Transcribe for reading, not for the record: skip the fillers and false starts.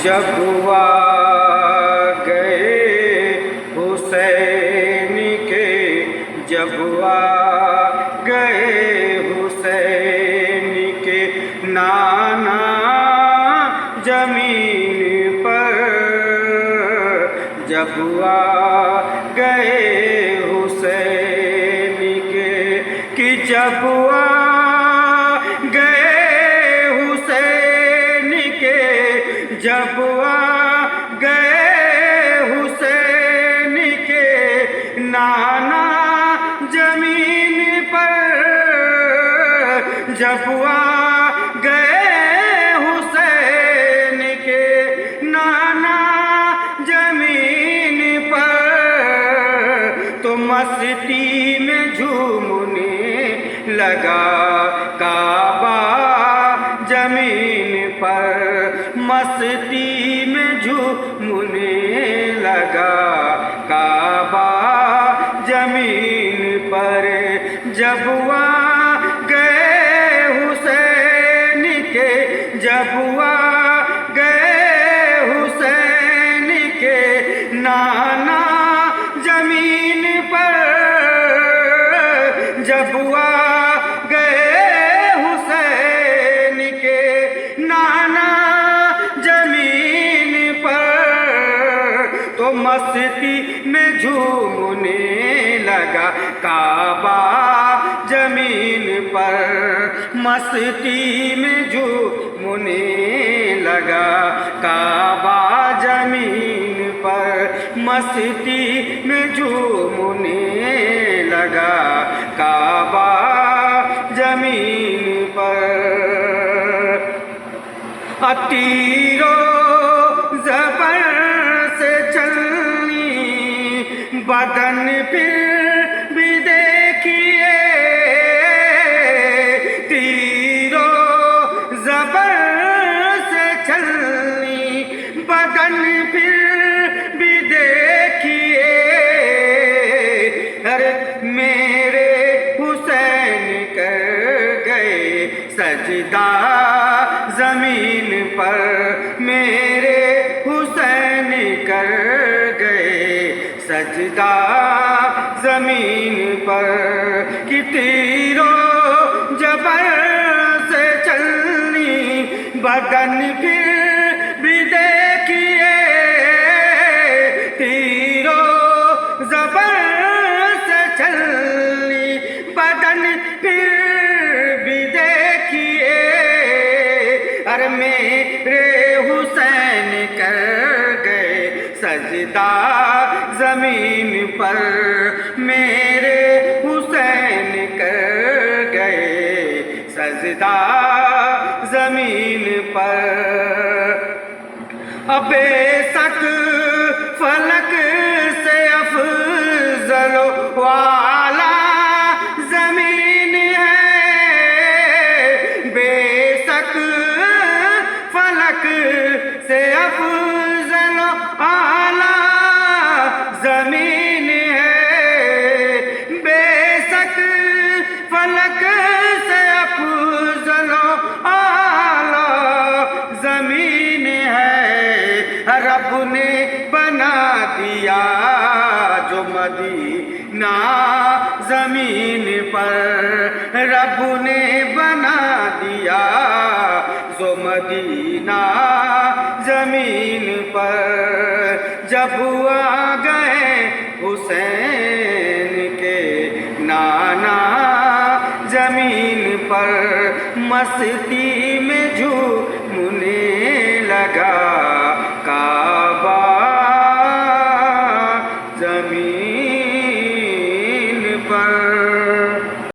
جب آ گئے حسین کے، جب آ گئے حسین کے نانا زمین پر، جب آ گئے حسین کے کہ جب آ گئے حسین کے، جب آ گئے حسین کے نانا زمین پر، جب آ گئے حسین کے نانا زمین پر، تو مستی میں جھومنے لگا کعبہ زمین پر، مستی میں جھومنے لگا کعبہ زمین پر، جب آ گئے حسین کے، جب آ گئے حسین کے نانا زمین پر، جب آ گئے حسین کے نانا زمین پر، تو مستی میں جھومنے لگا کعبہ زمین پر، مستی میں جھومنے لگا کعبہ زمین پر، مستی میں جھومنے لگا کعبہ زمین پر، تیر و زبر سے چلنی بدن پھر بھی دیکھیے، تیر و زبر سے چلنی بدن پھر بھی دیکھیے، ارے میرے حسین کر گئے سجدہ زمین پر، میرے حسین کر گئے سجدہ زمین پر، کہ تیر و زبر سے چلنی بدن پھر بھی دیکھیے، تیر و زبر سے چلنی بدن پھر بھی دیکھیے، ارے میرے حسین کر گئے سجدہ زمین پر، میرے حسین کر گئے سجدہ زمین پر، بے شک فلک سے افضل و اعلیٰ زمین ہے، بے شک فلک سے افضل و اعلیٰ زمین ہے، بے شک فلک سے افضل و اعلیٰ زمین ہے، رب نے بنا دیا جو مدینہ زمین پر، رب نے بنا دیا جو مدینہ زمین پر، جب آ گئے حسین کے نانا زمین پر، مستی میں جھومنے لگا